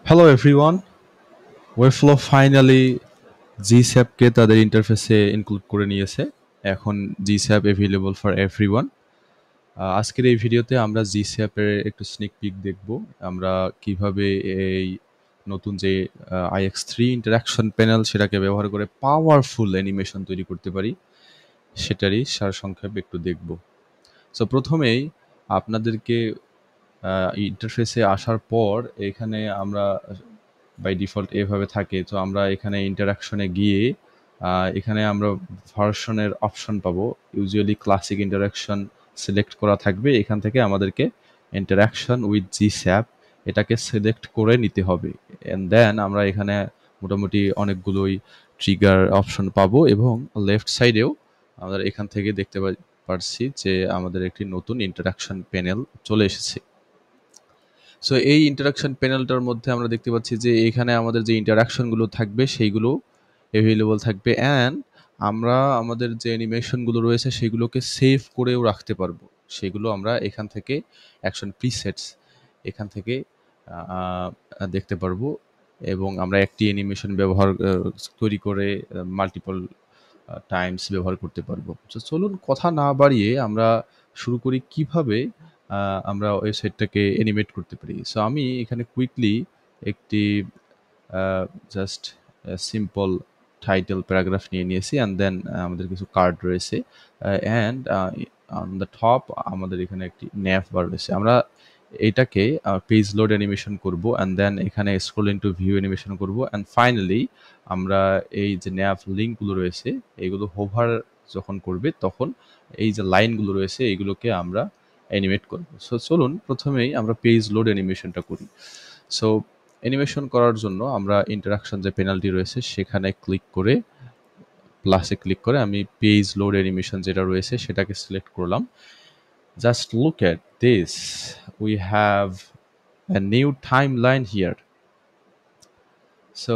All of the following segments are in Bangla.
হ্যালো এভরিওয়ান, ওয়েবফ্লো ফাইনালি জিস্যাপকে তাদের ইন্টারফেসে ইনক্লুড করে নিয়েছে। এখন জিস্যাপ অ্যাভেলেবল ফর এভরিওয়ান। আজকের এই ভিডিওতে আমরা জিস্যাপের একটু স্নিক পিক দেখব। আমরা কিভাবে এই নতুন যে IX3 ইন্টারাকশন প্যানেল সেটাকে ব্যবহার করে পাওয়ারফুল অ্যানিমেশন তৈরি করতে পারি সেটারই সারসংক্ষেপ একটু দেখব। সো প্রথমেই আপনাদেরকে ইন্টারফেসে আসার পর এখানে আমরা বাই ডিফল্ট এভাবে থাকে। তো আমরা এখানে ইন্টারাকশনে গিয়ে এখানে আমরা ভার্সনের অপশন পাবো। ইউজুয়ালি ক্লাসিক ইন্টারাকশন সিলেক্ট করা থাকবে। এখান থেকে আমাদেরকে ইন্টারাকশন উইথ জিস্যাপ এটাকে সিলেক্ট করে নিতে হবে। অ্যান্ড দেন আমরা এখানে মোটামুটি অনেকগুলোই ট্রিগার অপশন পাবো এবং লেফট সাইডেও আমরা এখান থেকে দেখতে পারছি যে আমাদের একটি নতুন ইন্টারাকশন প্যানেল চলে এসেছে। সো এই ইন্টারাকশন প্যানেলটার মধ্যে আমরা দেখতে পাচ্ছি যে এখানে আমাদের যে ইন্টারাকশনগুলো থাকবে সেইগুলো অ্যাভেলেবল থাকবে অ্যান্ড আমরা আমাদের যে অ্যানিমেশনগুলো রয়েছে সেগুলোকে সেভ করেও রাখতে পারবো। সেগুলো আমরা এখান থেকে অ্যাকশন প্রিসেটস এখান থেকে দেখতে পারবো এবং আমরা একটি অ্যানিমেশন তৈরি করে মাল্টিপল টাইমস ব্যবহার করতে পারবো। তো চলুন কথা না বাড়িয়ে আমরা শুরু করি কিভাবে আমরা ওয়েবসাইটটাকে অ্যানিমেট করতে পারি। সো আমি এখানে কুইকলি একটি জাস্ট সিম্পল টাইটেল প্যারাগ্রাফ নিয়ে নিয়েছি অ্যান্ড দেন আমাদের কিছু কার্ড রয়েছে অ্যান্ড অন দ্য টপ আমাদের এখানে একটি ন্যাভ বার রয়েছে। আমরা এটাকে পেজ লোড অ্যানিমেশন করব অ্যান্ড দেন এখানে স্ক্রল ইনটু ভিউ অ্যানিমেশন করব অ্যান্ড ফাইনালি আমরা এই যে ন্যাভ লিঙ্কগুলো রয়েছে এগুলো হোভার যখন করবে তখন এই যে লাইনগুলো রয়েছে এইগুলোকে আমরা অ্যানিমেট করব। সো চলুন প্রথমেই আমরা পেজ লোড অ্যানিমেশনটা করি। সো অ্যানিমেশন করার জন্য আমরা ইন্টারাকশন যে পেনাল্টি রয়েছে সেখানে ক্লিক করে প্লাসে ক্লিক করে আমি পেজ লোড অ্যানিমেশন যেটা রয়েছে সেটাকে সিলেক্ট করলাম। Just look at this, we have a new timeline here. So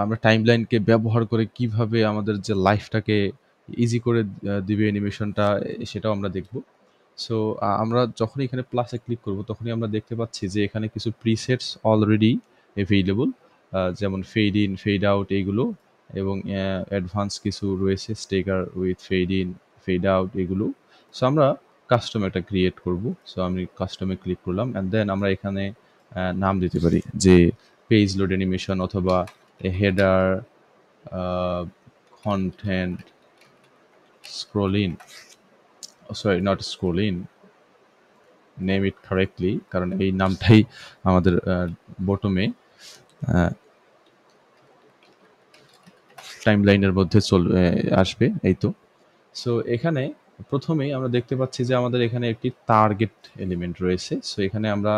আমরা টাইমলাইনকে ব্যবহার করে কিভাবে আমাদের যে লাইফটাকে ইজি করে দিবে অ্যানিমেশনটা সেটাও আমরা দেখব। সো আমরা যখনই এখানে প্লাসে ক্লিক করব তখনই আমরা দেখতে পাচ্ছি যে এখানে কিছু প্রিসেটস অলরেডি অ্যাভেইলেবল, যেমন ফেড ইন ফেড আউট এইগুলো এবং অ্যাডভান্স কিছু রয়েছে stagger with fade in fade out এগুলো। সো আমরা কাস্টম একটা ক্রিয়েট করব। সো আমি কাস্টমে ক্লিক করলাম অ্যান্ড দেন আমরা এখানে নাম দিতে পারি যে পেজ লোড অ্যানিমেশন অথবা header content scroll in, sorry not scroll in, name it correctly, কারণ এই নামটাই আমাদের বটমে টাইমলাইনের মধ্যে আসবে এই তো। সো এখানে প্রথমেই আমরা দেখতে পাচ্ছি যে আমাদের এখানে একটি টার্গেট এলিমেন্ট রয়েছে। সো এখানে আমরা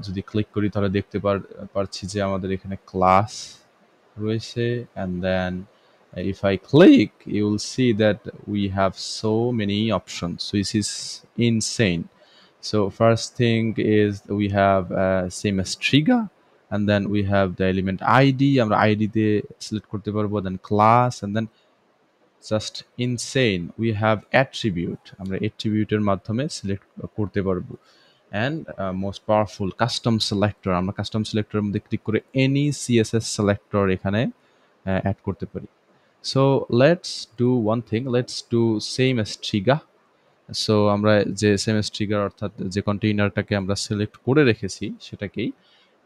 যদি ক্লিক করি তাহলে দেখতে পারছি যে আমাদের এখানে ক্লাস রয়েছে and then if I click you will see that we have so many options, so this is insane. So first thing is we have CMS trigger and then we have the element ID, আমরা ID দিয়ে সিলেক্ট করতে পারবো, then class and then just insane we have attribute, আমরা অ্যাট্রিবিউটের মাধ্যমে সিলেক্ট করতে পারবো and most powerful custom selector, আমরা কাস্টম সিলেক্টরের মধ্যে ক্লিক করে এনি সিএসএস সিলেক্টর এখানে অ্যাড করতে পারি। So let's do one thing, let's do same S trigger. So আমরা যে সেম এস ট্রিগার অর্থাৎ যে কন্টেইনারটাকে আমরা সিলেক্ট করে রেখেছি সেটাকেই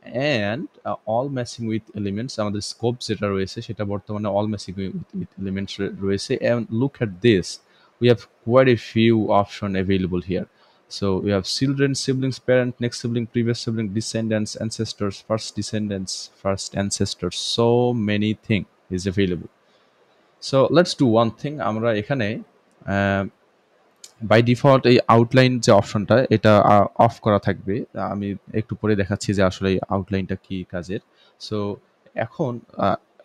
and all matching with elements, আমাদের স্কোপ যেটা রয়েছে সেটা বর্তমানে অল ম্যাচিং উইথ এলিমেন্টস রয়েছে and look at this, we have quite a few option available here. So we have children, siblings, parent, next sibling, previous sibling, descendants, ancestors, first descendants, first ancestors, so many thing is available. So let's do one thing, আমরা এখানে বাই ডিফল্ট এই আউটলাইন যে অপশনটা এটা অফ করা থাকবে। আমি একটু পরে দেখাচ্ছি যে আসলে এই আউটলাইনটা কি কাজের। সো এখন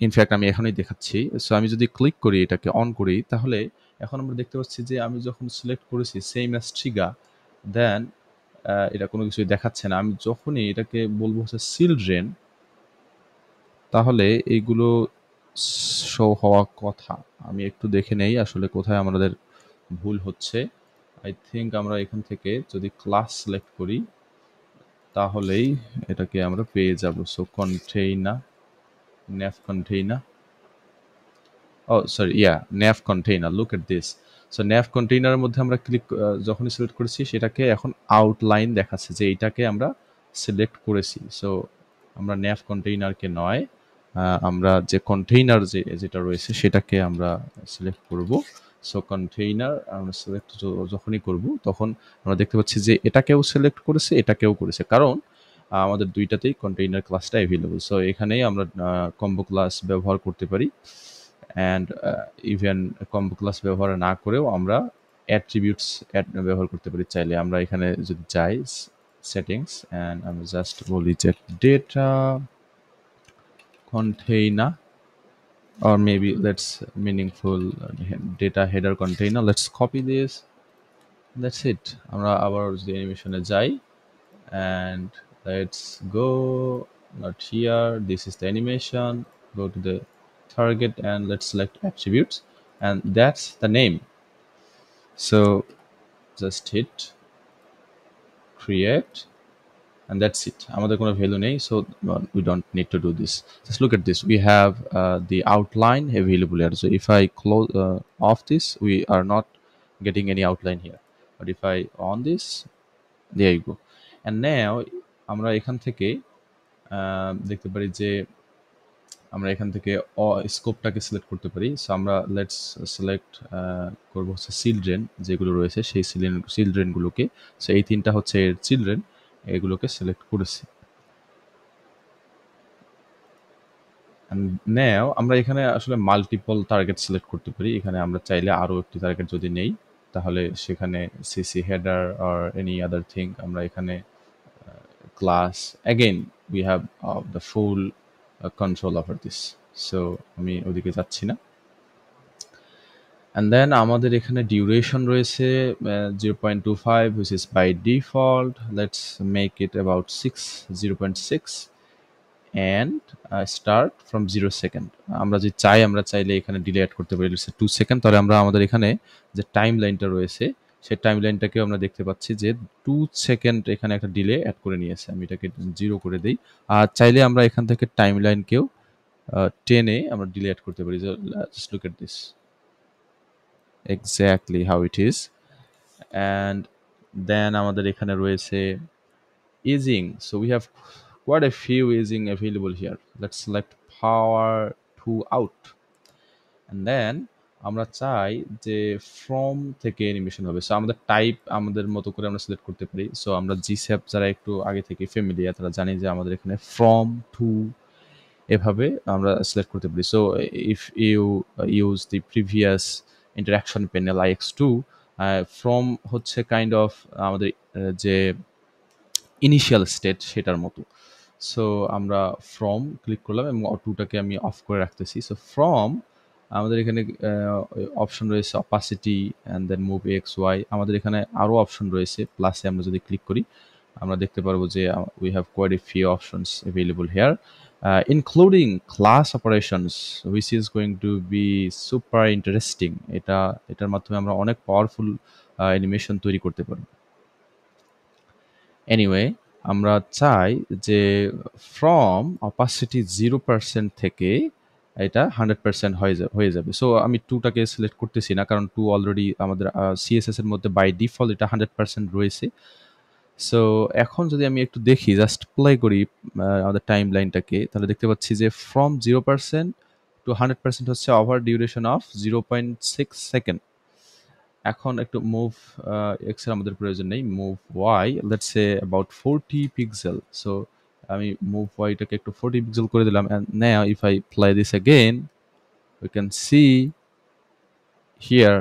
ইনফ্যাক্ট আমি এখনই দেখাচ্ছি। সো আমি যদি ক্লিক করি এটাকে অন করি তাহলে এখন আমরা দেখতে পাচ্ছি যে আমি যখন সিলেক্ট করেছি সেম অ্যাজ ট্রিগার দেন এটা কোনো কিছুই দেখাচ্ছে না। আমি যখনই এটাকে বলবো হচ্ছে চিলড্রেন তাহলে এইগুলো শো হওয়া কথা। আমি একটু দেখে নেই আসলে কোথায় আমাদের ভুল হচ্ছে। আই থিঙ্ক আমরা এখান থেকে যদি ক্লাস সিলেক্ট করি তাহলেই এটাকে আমরা পেয়ে যাব। So container, nav container, oh sorry, yeah, nav container, look at this. So nav কন্টেইনারের মধ্যে আমরা ক্লিক যখনই সিলেক্ট করেছি সেটাকে এখন আউটলাইন দেখাচ্ছে যে এইটাকে আমরা সিলেক্ট করেছি। সো আমরা nav কন্টেইনারকে নয়, আমরা যে কন্টেইনার যেটা রয়েছে সেটাকে আমরা সিলেক্ট করব। সো কন্টেইনার আমরা সিলেক্ট যখনই করব তখন আমরা দেখতে পাচ্ছি যে এটাকেও সিলেক্ট করেছে, এটাকেও করেছে, কারণ আমাদের দুইটাতেই কন্টেইনার ক্লাসটা অ্যাভেলেবল। সো এখানেই আমরা কম্বো ক্লাস ব্যবহার করতে পারি, অ্যান্ড ইভেন কম্বো ক্লাস ব্যবহার না করেও আমরা অ্যাট্রিবিউটস ব্যবহার করতে পারি চাইলে। আমরা এখানে যদি যাই সেটিংস অ্যান্ড আমরা জাস্ট বলি যে data container, or maybe let's meaningful data header container, let's copy this, that's it. আমরা আবার যদি অ্যানিমেশনে যাই and let's go, not here, this is the animation, go to the target and let's select attributes, and that's the name. So just hit create and that's it. আমাদের কোনো ভ্যালু নেই, so we don't need to do this. Just look at this, we have the outline available here. So if I close off this, we are not getting any outline here, but if I on this, there you go. And now আমরা এখান থেকে দেখতে পারি যে আমরা এখান থেকে স্কোপটাকে সিলেক্ট করতে পারি। সো আমরা লেটস সিলেক্ট করব হচ্ছে চিলড্রেন যেগুলো রয়েছে সেই চিলড্রেনগুলোকে। সো এই তিনটা হচ্ছে এর চিলড্রেন, এগুলোকে সিলেক্ট করেছি। নাও আমরা এখানে আসলে মাল্টিপল টার্গেট সিলেক্ট করতে পারি। এখানে আমরা চাইলে আরও একটি টার্গেট যদি নেই তাহলে সেখানে CC header or any other thing আমরা এখানে class again we have the full control over this. So আমি ওদিকে যাচ্ছি না। অ্যান্ড দেন আমাদের এখানে ডিউরেশন রয়েছে 0.25 which is by default. Let's make it about 0.6 and start from 0 second. আমরা যদি চাই আমরা চাইলে এখানে ডিলে অ্যাড করতে পারি 2 সেকেন্ড। তাহলে আমরা আমাদের এখানে যে টাইম লাইনটা রয়েছে সেই টাইম লাইনটাকেও আমরা দেখতে পাচ্ছি যে 2 সেকেন্ড এখানে একটা ডিলে অ্যাড করে নিয়েছে। আমি এটাকে 0 করে দিই। আর চাইলে আমরা এখান থেকে টাইম লাইনকেও টেনে আমরা ডিলে অ্যাড করতে পারি। Just look at this, exactly how it is. And then আমাদের এখানে রয়েছে easing. So we have quite a few easing available here. Let's select power to out, and then আমরা চাই যে ফ্রম থেকে অ্যানিমেশন হবে। সো আমাদের টাইপ আমাদের মতো করে আমরা সিলেক্ট করতে পারি। সো আমরা জিস্যাপ যারা একটু আগে থেকে ফ্যামিলিয়ার তারা জানি যে আমাদের এখানে ফ্রম টু এভাবে আমরা সিলেক্ট করতে পারি। So if you use the previous interaction panel IX2, from হচ্ছে কাইন্ড অফ আমাদের যে ইনিশিয়াল স্টেট সেটার মতো। সো আমরা ফ্রম ক্লিক করলাম এবং অটোটাকে আমি অফ করে রাখতেছি। সো ফ্রম আমাদের এখানে অপশন রয়েছে opacity and then move XY। আমাদের এখানে আরও অপশন রয়েছে, প্লাসে আমরা যদি ক্লিক করি আমরা দেখতে পারবো যে we have quite a few options available here, including class operations which is going to be super interesting. এটার মাধ্যমে আমরা অনেক পাওয়ারফুল অ্যানিমেশন তৈরি করতে পারবো। এনিওয়ে আমরা চাই যে ফ্রম অপাসিটি 0% থেকে এটা 100% হয়ে যাবে। সো আমি 2টাকে সিলেক্ট করতেছি না, কারণ 2 অলরেডি আমাদের CSS এর মধ্যে বাই ডিফল্ট এটা 100% রয়েছে। সো এখন যদি আমি একটু দেখি, জাস্ট প্লে করি আমাদের টাইম লাইনটাকে, তাহলে দেখতে পাচ্ছি যে ফ্রম 0% to 100% হচ্ছে ওভার ডিউরেশন অফ 0.6 সেকেন্ড। এখন একটু মুভ এক্স এর আমাদের প্রয়োজন নেই, move y let's say about 40 pixel. So আমি মুভ ওয়াইটাকে একটু 40 পিক্সেল করে দিলাম। And now if I play this again we can see here,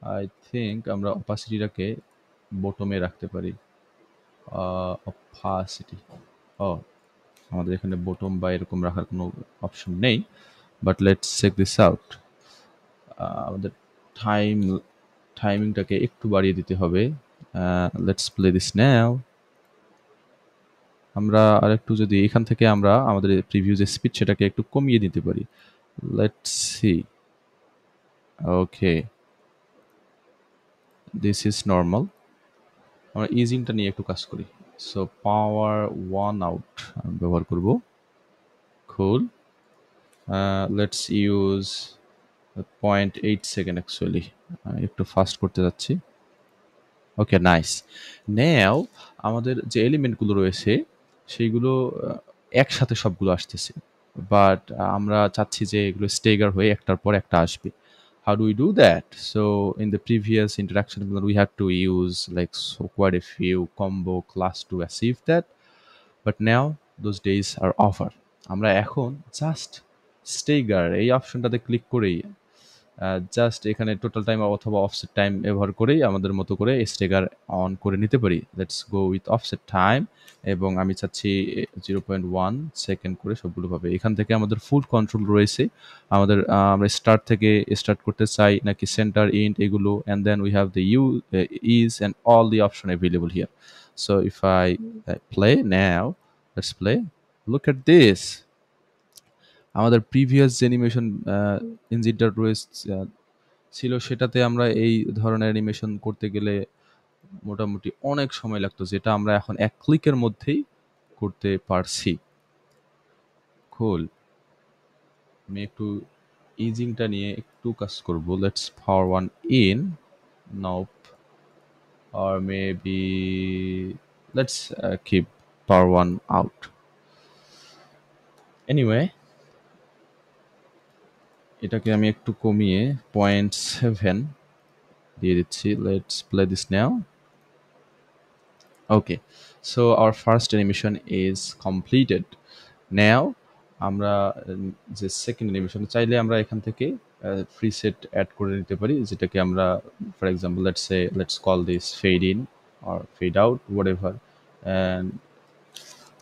I think আমরা অপাসিটিটাকে বটমে রাখতে পারি। অপাসিটি, ও আমাদের এখানে বটম বা এরকম রাখার কোনো অপশন নেই, but let's check this out. আমাদের টাইমিংটাকে একটু বাড়িয়ে দিতে হবে। Let's play this now. আমরা আরেকটু যদি এখান থেকে আমরা আমাদের প্রিভিউ যে স্পিড সেটাকে একটু কমিয়ে দিতে পারি। Let's see, okay this is normal. আমরা ইজিংটা নিয়ে একটু কাজ করি। সো পাওয়ার 1 আউট ব্যবহার করব। কুল। লেটস ইউজ 0.8 সেকেন্ড অ্যাকচুয়ালি, একটু ফাস্ট করতে যাচ্ছি। ওকে, নাইস। নাও আমাদের যে এলিমেন্টগুলো রয়েছে সেইগুলো একসাথে সবগুলো আসতেছে, বাট আমরা চাচ্ছি যে এগুলো স্টেগার হয়ে একটার পর একটা আসবে। How do we do that? So in the previous interaction we had to use like so quite a few combo class to achieve that, but now those days are over. আমরা এখন জাস্ট স্টেগার এই অপশনটাতে ক্লিক করেই জাস্ট এখানে টোটাল টাইম অথবা অফসেট টাইম ব্যবহার করেই আমাদের মতো করে স্টেগার অন করে নিতে পারি। Let's go with offset time, এবং আমি চাচ্ছি 0.1 সেকেন্ড করে সবগুলো পাবে। এখান থেকে আমাদের ফুল কন্ট্রোল রয়েছে। আমাদের আমরা স্টার্ট থেকে স্টার্ট করতে চাই নাকি সেন্টার ইন্ট এগুলো, and then we have the ease and all the option available here. So if I play now, let's play, look at this. আমাদের প্রিভিয়াস যে অ্যানিমেশন ইঞ্জিনটা ছিল সেটাতে আমরা এই ধরনের অ্যানিমেশন করতে গেলে মোটামুটি অনেক সময় লাগতো, যেটা আমরা এখন এক ক্লিকের মধ্যেই করতে পারছি। কুল। আমি একটু ইজিংটা নিয়ে একটু কাজ করব। Let's power 1 in, nope, or maybe let's keep power 1 out. Anyway, এটাকে আমি একটু কমিয়ে 0.7 দিয়ে দিচ্ছি। Let's play this now. Okay, so our first animation is completed. Now আমরা যে সেকেন্ড অ্যানিমেশন চাইলে আমরা এখান থেকে প্রিসেট অ্যাড করে নিতে পারি, যেটাকে আমরা for example let's call this fade in or fade out, whatever, and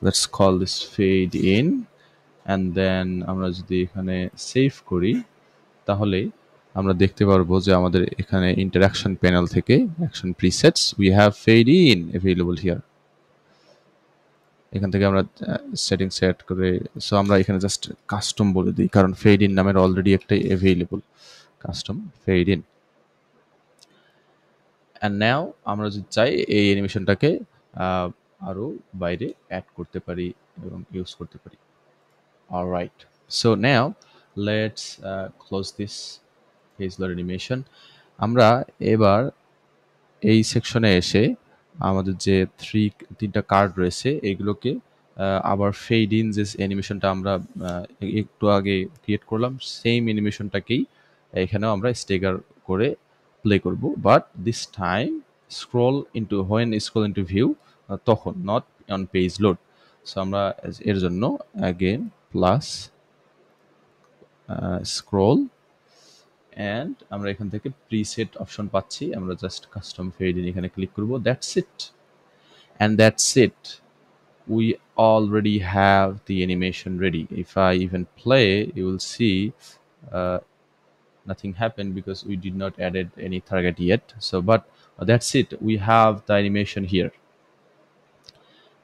let's call this fade in, and then আমরা যদি এখানে সেভ করি তাহলে আমরা দেখতে পারবো যে আমাদের এখানে ইন্টারঅ্যাকশন প্যানেল থেকে action presets we have fade in available here. এখান থেকে আমরা সেটিং সেট করে, সো আমরা এখানে জাস্ট কাস্টম বলে দিই, কারণ ফেড ইন নামের অলরেডি একটা available custom fade in. And now আমরা যদি চাই এই অ্যানিমেশনটাকে আরও বাইরে অ্যাড করতে পারি এবং ইউজ করতে পারি। Alright, so now let's close this ফেজলার অ্যানিমেশন। আমরা এবার এই সেকশনে এসে আমাদের যে তিনটা কার্ড রয়েছে এগুলোকে আবার ফেড ইন যে অ্যানিমেশনটা আমরা একটু আগে ক্রিয়েট করলাম সেম অ্যানিমেশনটাকেই এখানেও আমরা স্টেগার করে প্লে করব, but this time scroll into view, তখন not on page load. So আমরা এর জন্য অ্যাগেন প্লাস স্ক্রল, অ্যান্ড আমরা এখান থেকে প্রিসেট অপশন পাচ্ছি, আমরা জাস্ট কাস্টম ফেড ইন এখানে ক্লিক করব। That's it, and that's it. We already have the animation ready. If I even play, you will see nothing happened because we did not added any target yet. So but that's it, we have the animation here.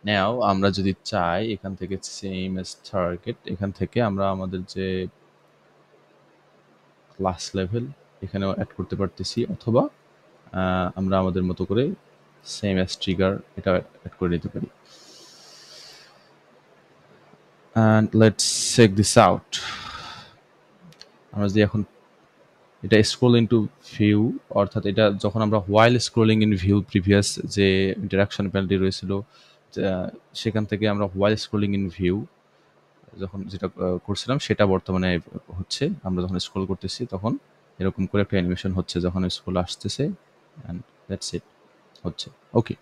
Now আমরা যদি চাই এখান থেকে same as target, এখান থেকে আমরা আমাদের যে ক্লাস লেভেল এখানেও অ্যাড করতে পারতেছি, অথবা আমরা আমাদের মতো করে সেম অ্যাজ ট্রিগার এটা অ্যাড করে নিতে পারি। and let's check this out. আমরা যদি এখন এটা স্ক্রল ইনটু ভিউ, অর্থাৎ এটা যখন আমরা while scrolling in view previous যে ইন্টারাকশন প্যানেলটি রয়েছিল সেখান থেকে আমরা হোয়াইল স্ক্রলিং ইন ভিউ যখন যেটা করছিলাম সেটা বর্তমানে হচ্ছে। আমরা যখন স্ক্রল করতেছি তখন এরকম করে একটা অ্যানিমেশন হচ্ছে, যখন স্ক্রল আসতেছে অ্যান্ড দ্যাটস ইট হচ্ছে। ওকে,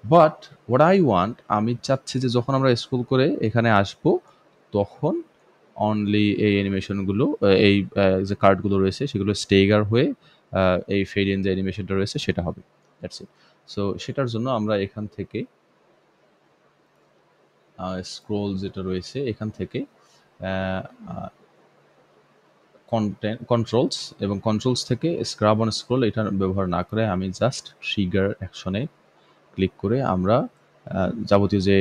বাট হোয়াট আই ওয়ান্ট, আমি চাচ্ছি যে যখন আমরা স্ক্রল করে এখানে আসবো তখন অনলি এই অ্যানিমেশনগুলো এই যে কার্ডগুলো রয়েছে সেগুলো স্টেগার হয়ে এই ফেড ইন যে অ্যানিমেশনটা রয়েছে সেটা হবে। That's it. সো সেটার জন্য আমরা এখান থেকে স্ক্রল যেটা রয়েছে এখান থেকে কন্ট্রোলস এবং কন্ট্রোলস থেকে স্ক্রাব অন স্ক্রল এটা ব্যবহার না করে আমি জাস্ট ট্রিগার অ্যাকশনে ক্লিক করে আমরা যাবতীয় যে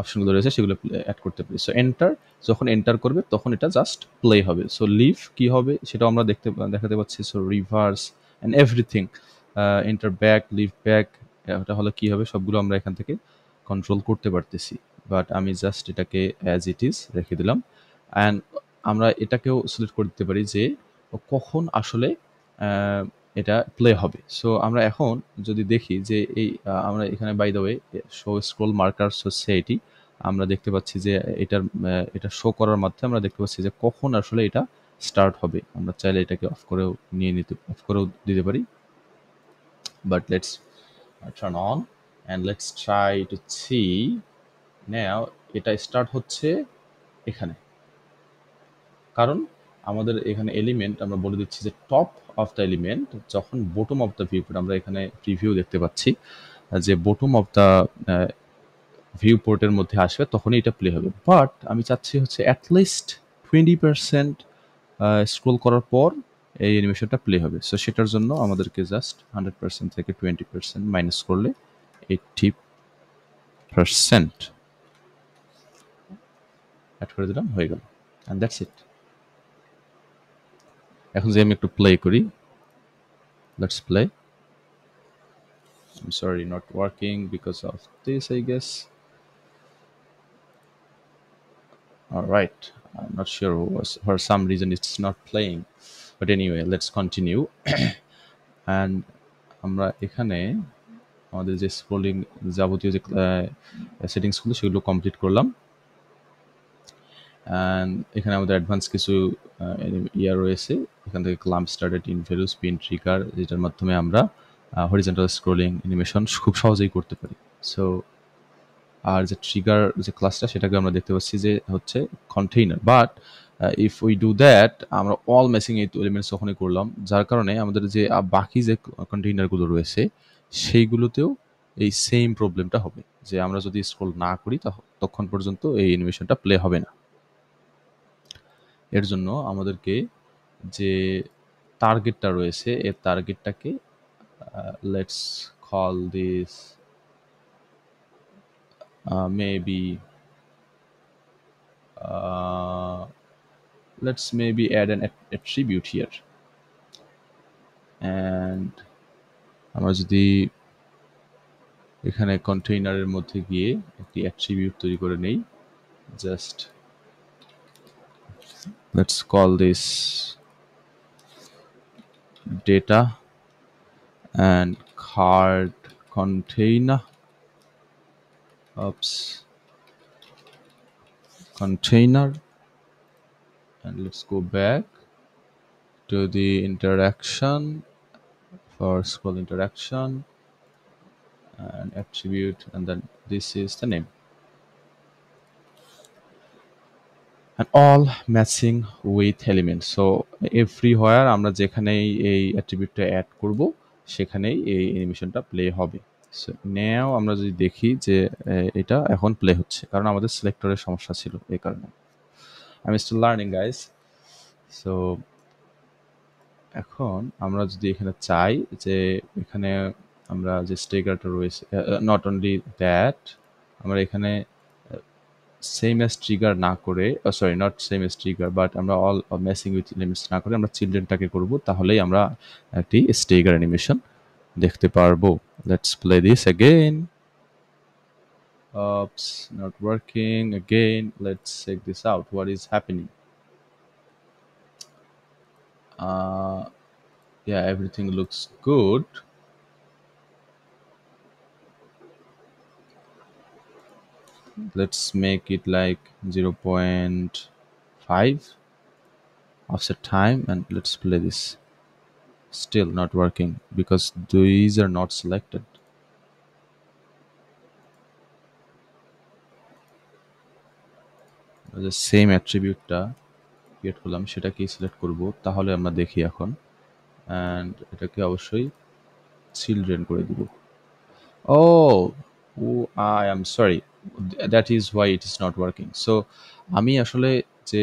অপশনগুলো রয়েছে সেগুলো অ্যাড করতে পারি। সো এন্টার, যখন এন্টার করবে তখন এটা জাস্ট প্লে হবে। সো লিভ কি হবে সেটাও আমরা দেখাতে পাচ্ছি। So reverse and everything, enter back, leave back, এটা হলে কি হবে সবগুলো আমরা এখান থেকে কন্ট্রোল করতে পারতেছি, বাট আমি জাস্ট এটাকে অ্যাজ ইট ইজ রেখে দিলাম। অ্যান্ড আমরা এটাকেও সিলেক্ট করে দিতে পারি যে কখন আসলে এটা প্লে হবে। সো আমরা এখন যদি দেখি যে এই আমরা এখানে by the way show scroll marker society আমরা দেখতে পাচ্ছি যে এটা শো করার মাধ্যমে আমরা দেখতে পাচ্ছি যে কখন আসলে এটা স্টার্ট হবে। আমরা চাইলে এটাকে অফ করেও দিতে পারি, but let's turn on and let's try to see now এটা স্টার্ট হচ্ছে এখানে। কারণ আমাদের এখানে এলিমেন্ট আমরা বলে দিচ্ছি যে টপ অফ দ্য এলিমেন্ট যখন বটম অফ দ্য ভিউ আমরা এখানে প্রিভিউ দেখতে পাচ্ছি যে বটম অফ দ্য ভিউ পোর্টের মধ্যে আসবে তখনই এটা প্লে হবে। বাট আমি চাচ্ছি হচ্ছে অ্যাটলিস্ট 20% স্ক্রোল করার পর এই অ্যানিমেশনটা প্লে হবে। সো সেটার জন্য আমাদেরকে জাস্ট 100% থেকে 20% মাইনাস করলে 80% অ্যাড করে দিলাম, হয়ে গেল। And that's it. এখন যে আমি একটু প্লে করি, let's play. I'm sorry, not working because of this, I guess. All right, I'm not sure for some reason it's not playing, but anyway, let's continue. And আমরা এখানে আমাদের যে স্ক্রোলিং যাবতীয় যে সেটিংসগুলো সেগুলো কমপ্লিট করলাম। অ্যান্ড এখানে আমাদের অ্যাডভান্স কিছু ইয়া রয়েছে। এখান থেকে clamp started in value spin trigger, যেটার মাধ্যমে আমরা হরিজন্টাল স্ক্রোলিং অ্যানিমেশন খুব সহজেই করতে পারি। সো আর যে ট্রিগার যে ক্লাসটা সেটাকে আমরা দেখতে পাচ্ছি যে হচ্ছে container, but if we do that আমরা অল ম্যাচিং এই এলিমেন্টস তখনই করলাম, যার কারণে আমাদের যে বাকি যে কন্টেইনারগুলো রয়েছে সেইগুলোতেও এই সেম প্রবলেমটা হবে যে আমরা যদি স্ক্রোল না করি তখন পর্যন্ত এই অ্যানিমেশনটা প্লে হবে না। এর জন্য আমাদেরকে যে টার্গেটটা রয়েছে এই টার্গেটটাকে let's call this maybe let's maybe add an attribute here, and আমরা যদি এখানে কন্টেইনারের মধ্যে গিয়ে একটি অ্যাট্রিবিউট তৈরি করে নেই, just let's call this data and card container container, and let's go back to the interaction for scroll interaction and attribute, and then this is the name, and all matching with element. So everywhere আমরা যেখানেই এই অ্যাট্রিবিউটটা অ্যাড করব সেখানেই এই অ্যানিমেশনটা প্লে হবে। সো নাও আমরা যদি দেখি যে এটা এখন প্লে হচ্ছে, কারণ আমাদের সিলেক্টরের সমস্যা ছিল এই কারণে। I am still learning guys. So এখন আমরা যদি এখানে চাই যে এখানে আমরা যে স্টেগারটা রয়েছে, নট অনলি দ্যাট, আমরা এখানে সেম এস ট্রিগার না করে, sorry not same S trigger, but আমরা অল ম্যাচিং উইথ এলিমেন্টস না করে আমরা চিলড্রেনটাকে করব, তাহলেই আমরা একটি স্টেগার অ্যানিমেশন দেখতে পারবো। Let's play this again. Oops, not working again. Let's check this out. What is happening? Yeah, everything looks good. Let's make it like 0.5 offset time, and let's play this. Still not working because these are not selected. The same attribute টা ক্রিয়েট করলাম সেটাকে সিলেক্ট করব, তাহলে আমরা দেখি এখন, and এটাকে অবশ্যই চিলড্রেন করে দিব। Oh, I am sorry, that is why it is not working. So আমি আসলে যে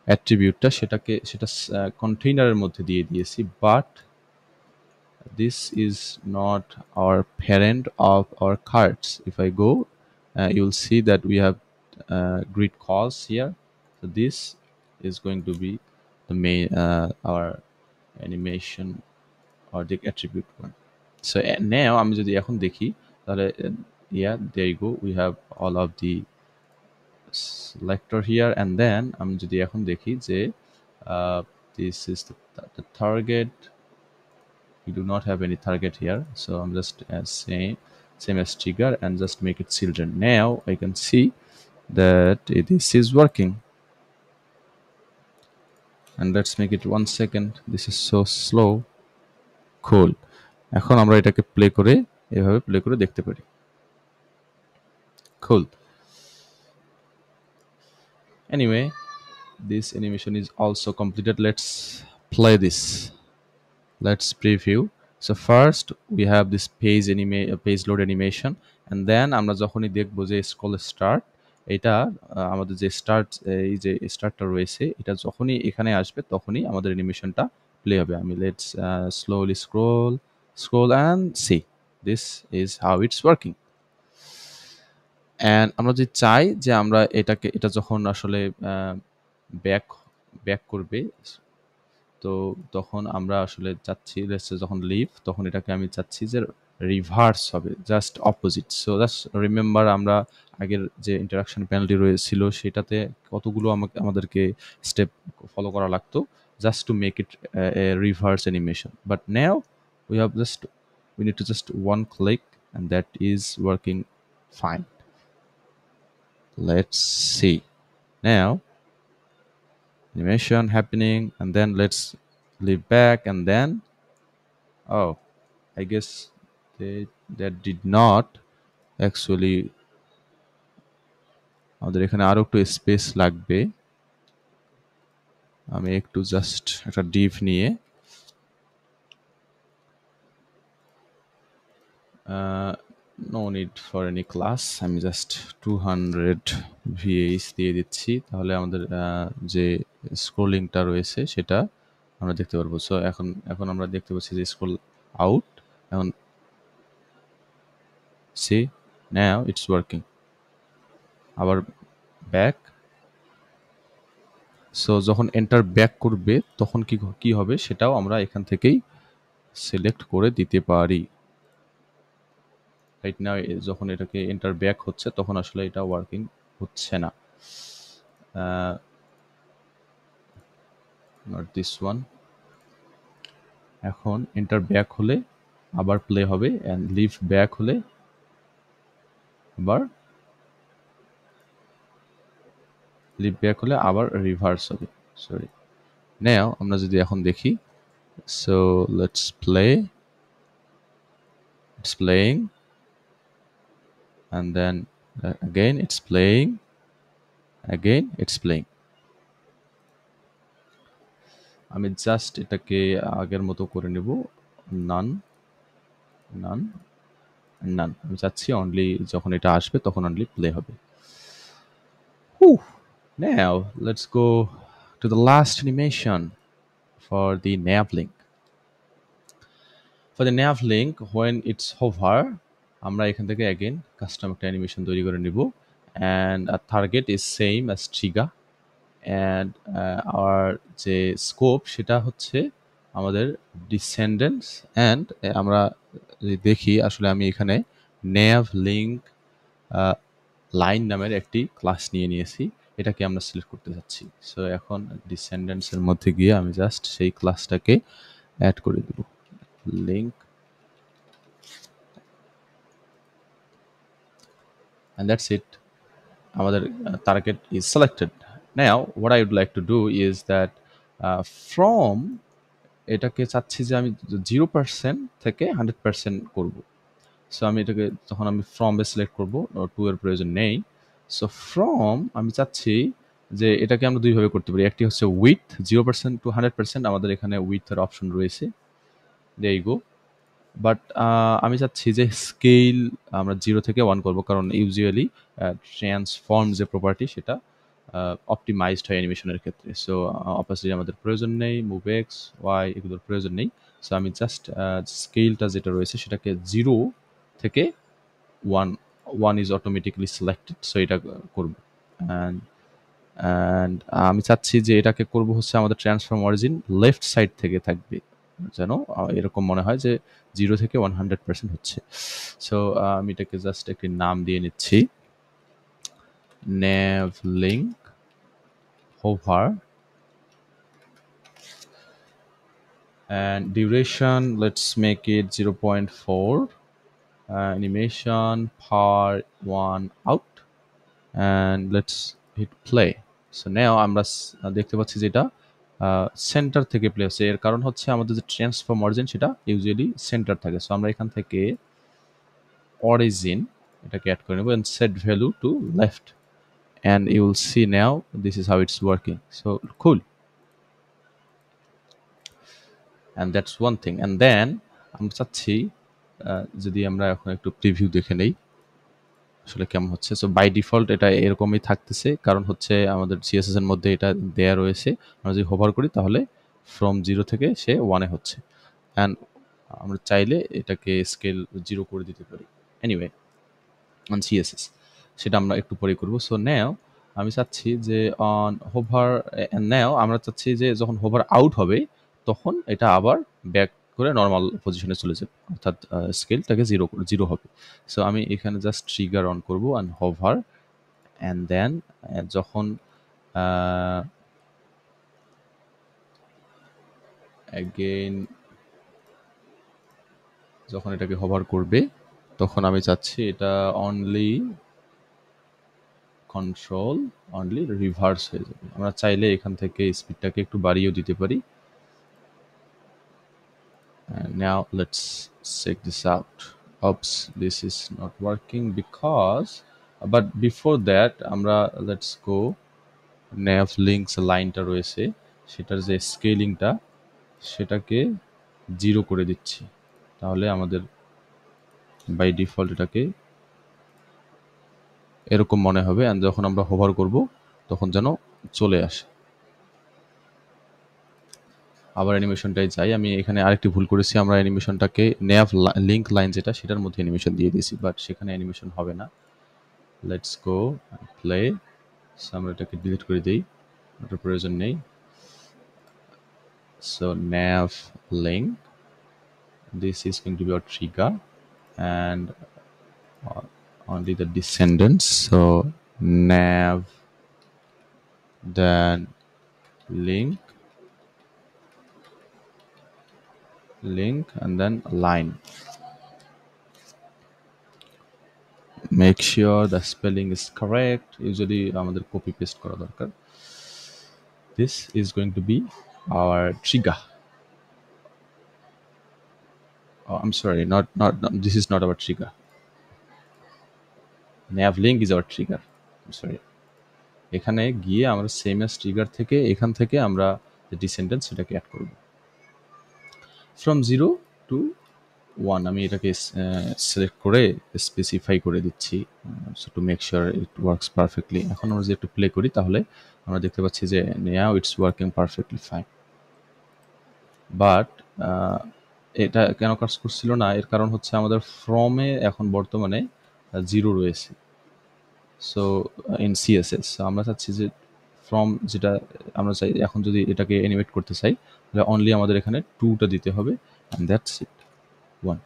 অ্যাট্রিবিউটটা সেটা কন্টেইনারের মধ্যে দিয়ে দিয়েছি, but this is not our parent of our cards. If I go, you'll see that we have grid calls here. So this is going to be the main our animation or the attribute one. So now আমি যদি এখন দেখি তাহলে yeah, there you go, we have all of the selector here, and then আমি যদি এখন দেখি যে this is the target. We do not have any target here, so I'm just same as trigger and just make it children. Now I can see that this is working, and let's make it 1 second. This is so slow. Cool. এখন আমরা এটাকে প্লে করে এভাবে প্লে করে দেখতে পারি। Cool. Anyway, this animation is also completed. Let's play this. Let's preview. So first we have this page load animation, and then আমরা যখনই দেখব যে scroll start, এটা আমাদের যে এই যে স্টার্টটা রয়েছে, এটা যখনই এখানে আসবে তখনই আমাদের অ্যানিমেশনটা প্লে হবে। আমি let's slowly scroll and see. This is how it's working. And আমরা যদি চাই যে আমরা এটা যখন আসলে ব্যাক করবে, তো তখন আমরা আসলে চাচ্ছি যখন লিভ, তখন এটাকে আমি চাচ্ছি যে রিভার্স হবে, just opposite. So just remember আমরা আগের যে ইন্টারাকশন প্যানেলটি রয়েছিল সেটাতে কতগুলো আমাদেরকে স্টেপ ফলো করা লাগতো just to make it a reverse animation. But now we need to just one click and that is working fine. Let's see now animation happening, and then let's leave back, and then oh, I guess that did not actually, আমাদের এখানে আরো একটু স্পেস লাগবে। আমি একটু জাস্ট একটা ডিভ নিয়ে no need for any class, আমি জাস্ট 200 VH দিয়ে দিচ্ছি, তাহলে আমাদের যে স্ক্রোলিংটা রয়েছে সেটা আমরা দেখতে পারবো। সো এখন আমরা দেখতে পাচ্ছি যে স্ক্রোল আউট, এখন see now it's working. আবার ব্যাক। সো যখন এন্টার ব্যাক করবে তখন কি হবে সেটাও আমরা এখান থেকেই সিলেক্ট করে দিতে পারি। রাইট নাও যখন এটাকে এন্টার ব্যাক হচ্ছে তখন আসলে এটা ওয়ার্কিং হচ্ছে না। Not this one. এখন এন্টার ব্যাক হলে আবার প্লে হবে, এন্ড লিভ ব্যাক হলে আবার রিভার্স হবে। সরি, নাও আমরা যদি এখন দেখি, so let's play, it's playing, and then again it's playing, again it's playing. আমি জাস্ট এটাকে আগের মতো করে নেব, নান নান নান। আমি চাচ্ছি অনলি যখন এটা আসবে তখন অনলি প্লে হবে। Now let's go to the last animation for the nav link. For the nav link, when it's hover, আমরা এখান থেকে again কাস্টম একটা অ্যানিমেশন তৈরি করে নিব, and our target is same as trigger, and our যে স্কোপ সেটা হচ্ছে আমাদের ডিসেন্ডেন্টস। অ্যান্ড আমরা যদি দেখি, আসলে আমি এখানে nav link লাইন নামের একটি ক্লাস নিয়েছি, এটাকে আমরা সিলেক্ট করতে যাচ্ছি। সো এখন ডিসেন্ডেন্টসের মধ্যে গিয়ে আমি জাস্ট সেই ক্লাসটাকে অ্যাড করে দেব, লিঙ্ক, and that's it. আমাদের target is selected. Now what I would like to do is that from এটাকে চাচ্ছি যে আমি 0% থেকে 100% করব। সো আমি এটাকে যখন আমি ফ্রম এ সিলেক্ট করব, 2 এর প্রয়োজন নেই। সো ফ্রম আমি চাচ্ছি যে এটাকে আমরা দুইভাবে করতে পারি। একটি হচ্ছে উইথ 0% টু 100%, আমাদের এখানে উইথের অপশন রয়েছে, there you go. বাট আমি চাচ্ছি যে স্কেল আমরা 0 থেকে 1 করব, কারণ ইউজুয়ালি ট্রান্সফর্ম যে প্রপার্টি সেটা অপটিমাইজড হয় অ্যানিমেশনের ক্ষেত্রে। সো অপাসিটি আমাদের প্রয়োজন নেই, মুভ এক্স ওয়াই এগুলোর প্রয়োজন নেই। সো আমি জাস্ট স্কেলটা যেটা রয়েছে সেটাকে 0 থেকে 1 ইজ অটোমেটিক্যালি সিলেক্টেড, সো এটা করব। অ্যান্ড আমি চাচ্ছি যে এটাকে করব হচ্ছে আমাদের ট্রান্সফর্ম অরিজিন লেফট সাইড থেকে থাকবে, যেন এরকম মনে হয় যে 0 থেকে 100% হচ্ছে। সো আমি এটাকে জাস্ট একটি নাম দিয়ে নিচ্ছি, nav link hover, and duration let's make it 0.4, animation power 1 out, and let's hit play. So now আমরা দেখতে পাচ্ছি যে এটা সেন্টার থেকে প্লে হচ্ছে। এর কারণ হচ্ছে আমাদের যে ট্রান্সফর্ম অরিজিন সেটা ইউজুয়ালি সেন্টার থাকে। সো আমরা এখান থেকে অরিজিন এটাকে অ্যাড করে নেব and set value to left, and you will see now this is how it's working. So cool, and that's one thing. And then আমরা চাচ্ছি যদি আমরা এখন একটু প্রিভিউ দেখে নেই আসলে কেমন হচ্ছে। সো বাই ডিফল্ট এটা এরকমই থাকতেছে, কারণ হচ্ছে আমাদের সিএসএস এর মধ্যে এটা দেয়া রয়েছে। আমরা যদি হোভার করি তাহলে ফ্রম 0 থেকে সে 1 এ হচ্ছে, অ্যান্ড আমরা চাইলে এটাকে স্কেল 0 করে দিতে পারি। এনিওয়ে অন সিএসএস সেটা আমরা একটু পরে করব। সো নাও আমি চাচ্ছি যে অন হোভার, নাও আমরা চাচ্ছি যে যখন হোভার আউট হবে তখন এটা আবার ব্যাক করে নর্মাল পজিশনে চলে যাবে, অর্থাৎ স্কেলটাকে 0 হবে। সো আমি এখানে জাস্ট ট্রিগার অন করব অ্যান্ড হোভার, অ্যান্ড দেন যখন অ্যাগেইন যখন এটাকে হোভার করবে তখন আমি চাচ্ছি এটা অনলি রিভার্স হয়ে যাবে। আমরা চাইলে এখান থেকে স্পিডটাকে একটু বাড়িয়েও দিতে পারি। And now let's check this out. Oops, this is not working because, but before that আমরা let's go nav links লাইনটা রয়েছে সেটার যে স্কেলিংটা সেটাকে 0 করে দিচ্ছি, তাহলে আমাদের বাই ডিফল্ট এটাকে এরকম মনে হবে, and যখন আমরা হোভার করব তখন যেন চলে আসে। আবার অ্যানিমেশনটাই যাই, আমি এখানে আরেকটি ভুল করেছি, আমরা অ্যানিমেশনটাকে nav লিঙ্ক লাইন যেটা সেটার মধ্যে অ্যানিমেশন দিয়ে দিয়েছি, বাট সেখানে অ্যানিমেশন হবে না। Let's go play. সো আমরা এটাকে ডিলিট করে দিই, ওটার প্রয়োজন নেই। So nav link, this is going to be our trigger and only the descendants. So nav then link and then line. Make sure the spelling is correct. Usually আমাদের copy paste করা দরকার। This is going to be our trigger. Oh, I'm sorry, not this is not our trigger. nav link is our trigger. I'm sorry. এখানে গিয়ে আমরা সেম এস ট্রিগার থেকে এখান থেকে আমরা যে ডিসেন্ডেন্স সেটাকে অ্যাড করব ফ্রম 0 টু 1। আমি এটাকে সিলেক্ট করে স্পেসিফাই করে দিচ্ছি so to make sure it works perfectly. এখন আমরা যদি একটু প্লে করি তাহলে আমরা দেখতে পাচ্ছি যে now it's working perfectly fine. But এটা কেন কাজ করছিল না, এর কারণ হচ্ছে আমাদের ফ্রমে এখন বর্তমানে 0 রয়েছে। সো ইন সিএসএস আমরা চাচ্ছি যে ফ্রম যেটা আমরা চাই, এখন যদি এটাকে অ্যানিমেট করতে চাই তাহলে অনলি আমাদের এখানে 2টা দিতে হবে, অ্যান্ড দ্যাটস ইট 1।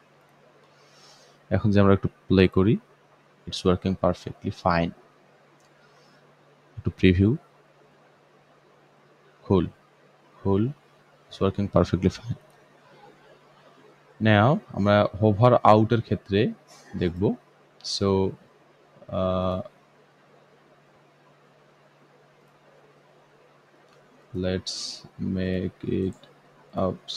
এখন যে আমরা একটু প্লে করি, ইটস ওয়ার্কিং পারফেক্টলি ফাইন। একটু preview, cool, it's working perfectly fine. Now আমরা হোভার আউটের ক্ষেত্রে দেখব। So let's make it ups,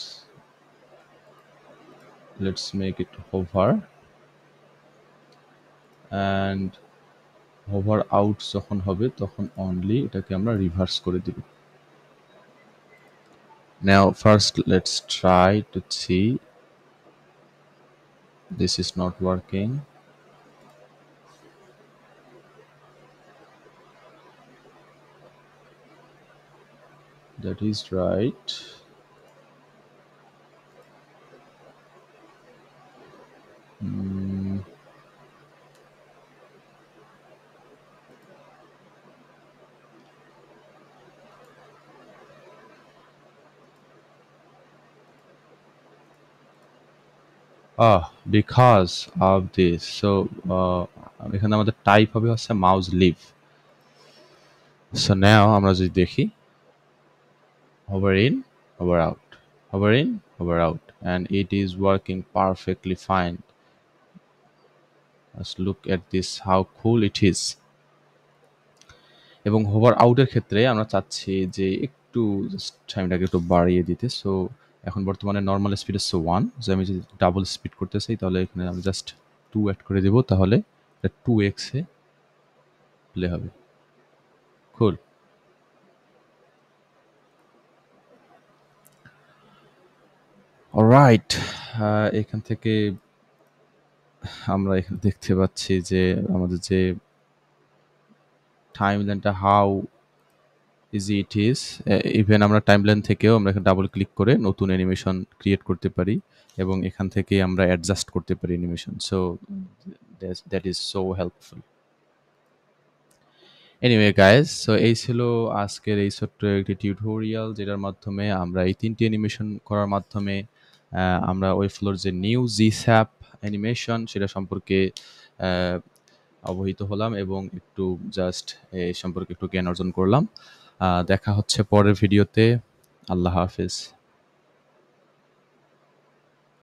let's make it hover, and hover out যখন হবে তখন অনলি এটাকে আমরা রিভার্স করে দিব। Now first let's try to see, this is not working. That is right. Because of this, so এখানে আমাদের টাইপ হবে হচ্ছে মাউস লিভ। সো নাও আমরা যদি দেখি hover in, hover out, hover in, hover out, and it is working perfectly fine. Let's look at this, how cool it is. এবং হোভার আউটের ক্ষেত্রে আমরা চাচ্ছি যে একটু জাস্ট টাইমটাকে একটু বাড়িয়ে দিতে। সো এখন বর্তমানে নর্মাল স্পিড হচ্ছে 1, যে আমি যদি ডাবল স্পিড করতে চাই তাহলে এখানে আমি জাস্ট 2 অ্যাড করে দেবো, তাহলে এটা 2x এ প্লে হবে। কুল। অলরাইট, এখান থেকে আমরা এখানে দেখতে পাচ্ছি যে আমাদের যে টাইমলাইনটা how easy it is. Even আমরা টাইমলাইন থেকেও আমরা এখানে ডাবল ক্লিক করে নতুন অ্যানিমেশন ক্রিয়েট করতে পারি এবং এখান থেকে আমরা অ্যাডজাস্ট করতে পারি animation. So that is so helpful. Anyway guys, so এই ছিল আজকের এই ছোট্ট একটি টিউটোরিয়াল, যেটার মাধ্যমে আমরা এই 3টি অ্যানিমেশন করার মাধ্যমে আমরা ওয়েবফ্লোর যে নিউ জিস্যাপ অ্যানিমেশন সেটা সম্পর্কে অবহিত হলাম এবং একটু জাস্ট এই সম্পর্কে একটু জ্ঞান অর্জন করলাম। দেখা হচ্ছে পরের ভিডিওতে। আল্লাহ হাফেজ।